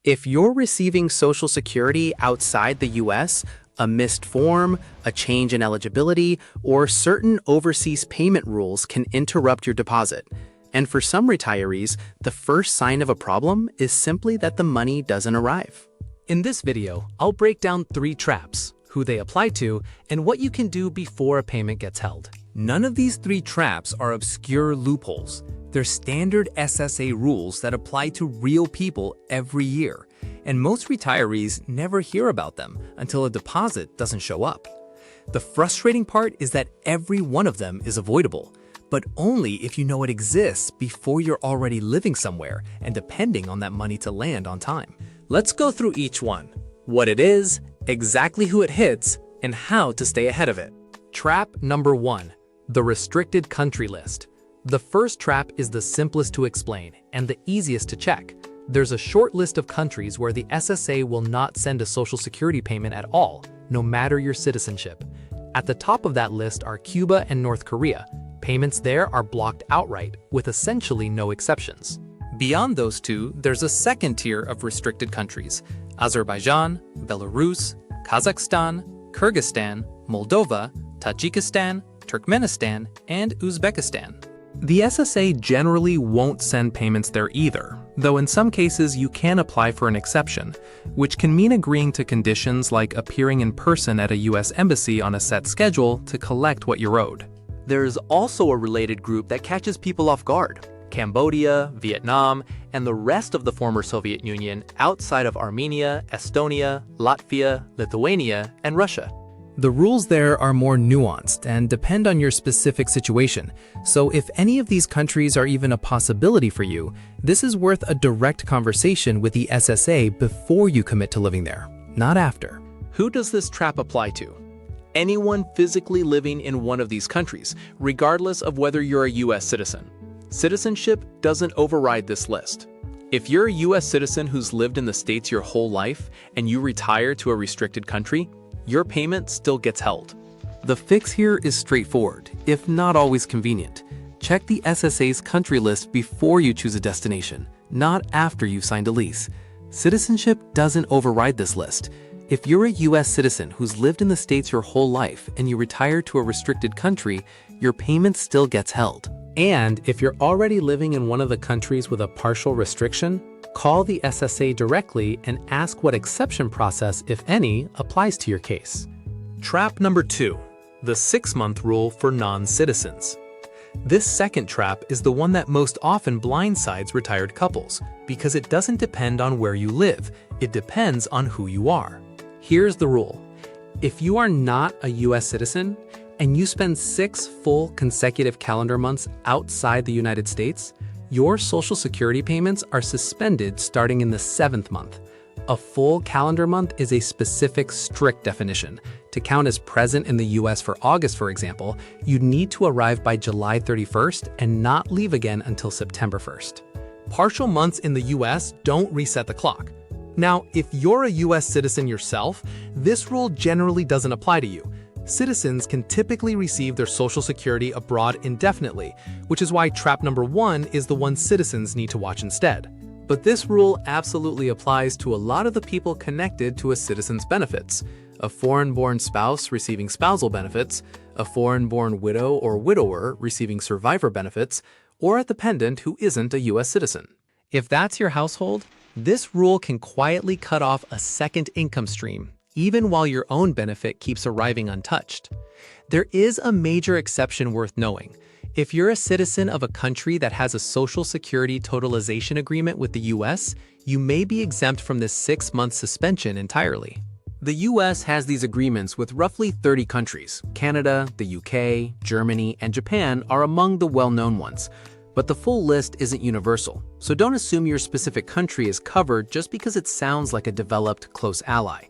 If you're receiving Social Security outside the US, a missed form, a change in eligibility, or certain overseas payment rules can interrupt your deposit. And for some retirees, the first sign of a problem is simply that the money doesn't arrive. In this video, I'll break down 3 traps, who they apply to, and what you can do before a payment gets held. None of these 3 traps are obscure loopholes. They're standard SSA rules that apply to real people every year, and most retirees never hear about them until a deposit doesn't show up. The frustrating part is that every one of them is avoidable, but only if you know it exists before you're already living somewhere and depending on that money to land on time. Let's go through each one, what it is, exactly who it hits, and how to stay ahead of it. Trap number 1, the restricted country list. The first trap is the simplest to explain and the easiest to check. There's a short list of countries where the SSA will not send a Social Security payment at all, no matter your citizenship. At the top of that list are Cuba and North Korea. Payments there are blocked outright, with essentially no exceptions. Beyond those two, there's a second tier of restricted countries: Azerbaijan, Belarus, Kazakhstan, Kyrgyzstan, Moldova, Tajikistan, Turkmenistan, and Uzbekistan. The SSA generally won't send payments there either, though in some cases you can apply for an exception, which can mean agreeing to conditions like appearing in person at a US embassy on a set schedule to collect what you're owed. There's also a related group that catches people off guard: Cambodia, Vietnam, and the rest of the former Soviet Union outside of Armenia, Estonia, Latvia, Lithuania, and Russia. The rules there are more nuanced and depend on your specific situation, so if any of these countries are even a possibility for you, this is worth a direct conversation with the SSA before you commit to living there, not after. Who does this trap apply to? Anyone physically living in one of these countries, regardless of whether you're a US citizen. Citizenship doesn't override this list. If you're a US citizen who's lived in the States your whole life and you retire to a restricted country, your payment still gets held. The fix here is straightforward, if not always convenient. Check the SSA's country list before you choose a destination, not after you've signed a lease. Citizenship doesn't override this list. If you're a US citizen who's lived in the States your whole life and you retire to a restricted country, your payment still gets held. And if you're already living in one of the countries with a partial restriction, call the SSA directly and ask what exception process, if any, applies to your case. Trap number 2, the 6-month rule for non-citizens. This second trap is the one that most often blindsides retired couples because it doesn't depend on where you live, it depends on who you are. Here's the rule. If you are not a US citizen and you spend 6 full consecutive calendar months outside the United States, your Social Security payments are suspended starting in the 7th month. A full calendar month is a specific, strict definition. To count as present in the US for August, for example, you'd need to arrive by July 31st and not leave again until September 1st. Partial months in the US don't reset the clock. Now, if you're a US citizen yourself, this rule generally doesn't apply to you. Citizens can typically receive their Social Security abroad indefinitely, which is why trap number 1 is the one citizens need to watch instead. But this rule absolutely applies to a lot of the people connected to a citizen's benefits: a foreign-born spouse receiving spousal benefits, a foreign-born widow or widower receiving survivor benefits, or a dependent who isn't a US citizen. If that's your household, this rule can quietly cut off a second income stream, even while your own benefit keeps arriving untouched. There is a major exception worth knowing. If you're a citizen of a country that has a Social Security totalization agreement with the US, you may be exempt from this 6-month suspension entirely. The US has these agreements with roughly 30 countries. Canada, the UK, Germany, and Japan are among the well-known ones. But the full list isn't universal, so don't assume your specific country is covered just because it sounds like a developed, close ally.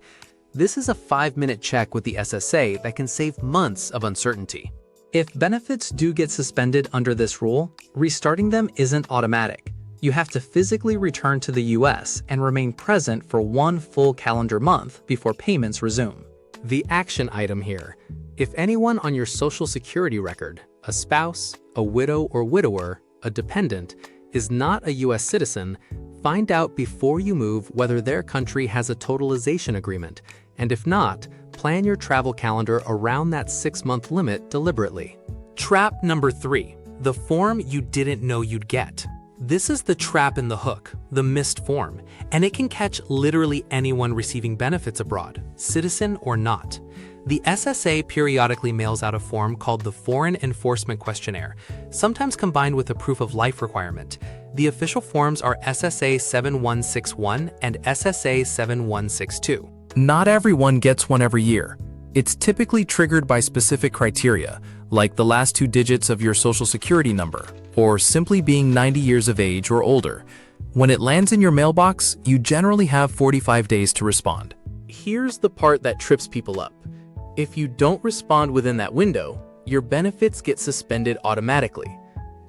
This is a 5-minute check with the SSA that can save months of uncertainty. If benefits do get suspended under this rule, restarting them isn't automatic. You have to physically return to the US and remain present for 1 full calendar month before payments resume. The action item here: if anyone on your Social Security record, a spouse, a widow or widower, a dependent, is not a US citizen, Find out before you move whether their country has a totalization agreement, and if not, plan your travel calendar around that 6-month limit deliberately. Trap number 3, the form you didn't know you'd get. This is the trap in the hook, the missed form, and it can catch literally anyone receiving benefits abroad, citizen or not. The SSA periodically mails out a form called the Foreign Enforcement Questionnaire, sometimes combined with a proof of life requirement. The official forms are SSA 7161 and SSA 7162. Not everyone gets one every year. It's typically triggered by specific criteria, like the last 2 digits of your social security number, or simply being 90 years of age or older. When it lands in your mailbox, you generally have 45 days to respond. Here's the part that trips people up. If you don't respond within that window, your benefits get suspended automatically.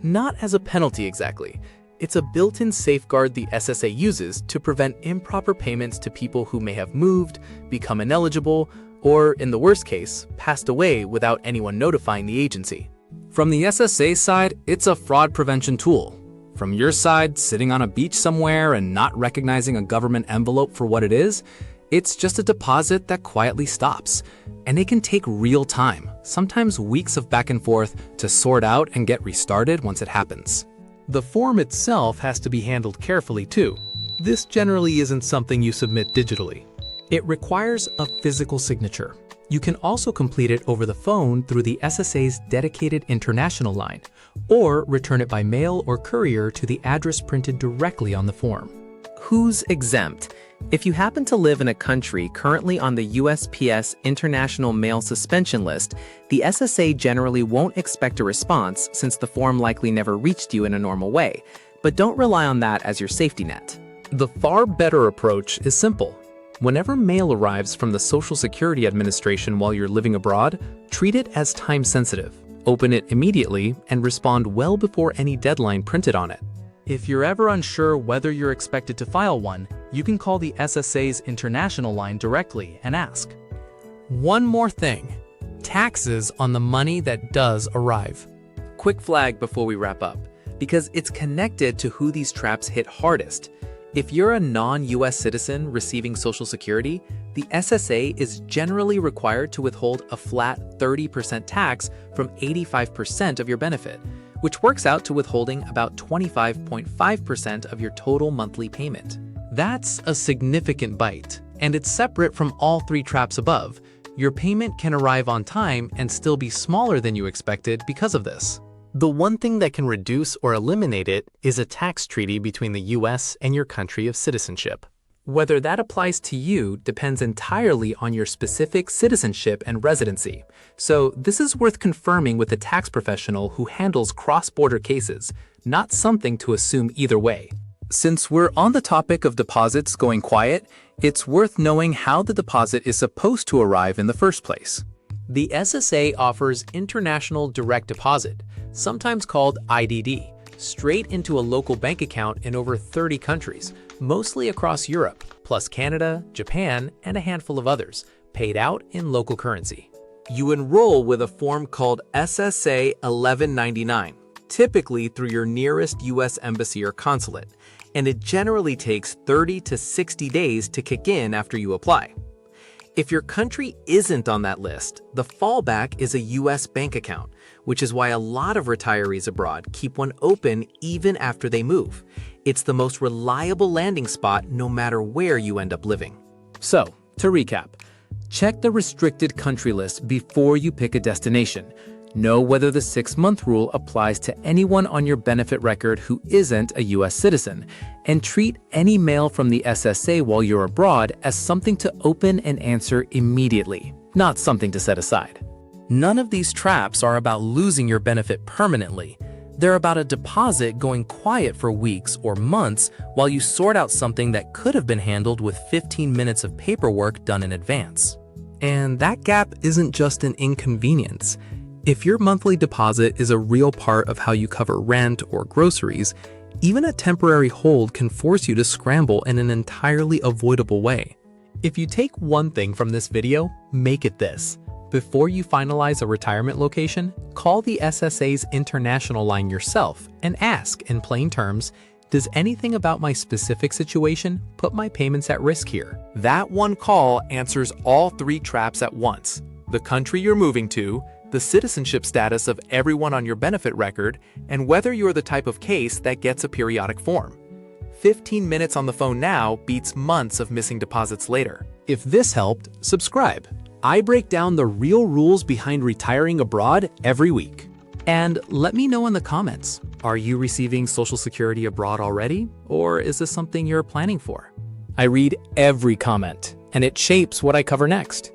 Not as a penalty exactly. It's a built-in safeguard the SSA uses to prevent improper payments to people who may have moved, become ineligible, or, in the worst case, passed away without anyone notifying the agency. From the SSA side, it's a fraud prevention tool. From your side, sitting on a beach somewhere and not recognizing a government envelope for what it is, it's just a deposit that quietly stops. And it can take real time, sometimes weeks of back and forth, to sort out and get restarted once it happens. The form itself has to be handled carefully too. This generally isn't something you submit digitally. It requires a physical signature. You can also complete it over the phone through the SSA's dedicated international line, or return it by mail or courier to the address printed directly on the form. Who's exempt? If you happen to live in a country currently on the USPS International Mail Suspension List, the SSA generally won't expect a response since the form likely never reached you in a normal way, but don't rely on that as your safety net. The far better approach is simple. Whenever mail arrives from the Social Security Administration while you're living abroad, treat it as time-sensitive. Open it immediately and respond well before any deadline printed on it. If you're ever unsure whether you're expected to file one, you can call the SSA's international line directly and ask. One more thing, taxes on the money that does arrive. Quick flag before we wrap up, because it's connected to who these traps hit hardest. If you're a non-US citizen receiving Social Security, the SSA is generally required to withhold a flat 30% tax from 85% of your benefit, which works out to withholding about 25.5% of your total monthly payment. That's a significant bite, and it's separate from all 3 traps above. Your payment can arrive on time and still be smaller than you expected because of this. The one thing that can reduce or eliminate it is a tax treaty between the US and your country of citizenship. Whether that applies to you depends entirely on your specific citizenship and residency. So this is worth confirming with a tax professional who handles cross-border cases, not something to assume either way. Since we're on the topic of deposits going quiet, it's worth knowing how the deposit is supposed to arrive in the first place. The SSA offers International Direct Deposit, sometimes called IDD, straight into a local bank account in over 30 countries, mostly across Europe, plus Canada, Japan, and a handful of others, paid out in local currency. You enroll with a form called SSA 1199, typically through your nearest US embassy or consulate, and it generally takes 30 to 60 days to kick in after you apply. If your country isn't on that list, the fallback is a US bank account, which is why a lot of retirees abroad keep one open even after they move. It's the most reliable landing spot no matter where you end up living. So, to recap, check the restricted country list before you pick a destination. Know whether the 6-month rule applies to anyone on your benefit record who isn't a US citizen, and treat any mail from the SSA while you're abroad as something to open and answer immediately, not something to set aside. None of these traps are about losing your benefit permanently. They're about a deposit going quiet for weeks or months while you sort out something that could have been handled with 15 minutes of paperwork done in advance. And that gap isn't just an inconvenience. If your monthly deposit is a real part of how you cover rent or groceries, even a temporary hold can force you to scramble in an entirely avoidable way. If you take one thing from this video, make it this. Before you finalize a retirement location, call the SSA's international line yourself and ask in plain terms, Does anything about my specific situation put my payments at risk here? That one call answers all 3 traps at once: the country you're moving to, the citizenship status of everyone on your benefit record, and whether you're the type of case that gets a periodic form. 15 minutes on the phone now beats months of missing deposits later. If this helped, subscribe. I break down the real rules behind retiring abroad every week. And let me know in the comments, are you receiving Social Security abroad already? Or is this something you're planning for? I read every comment, and it shapes what I cover next.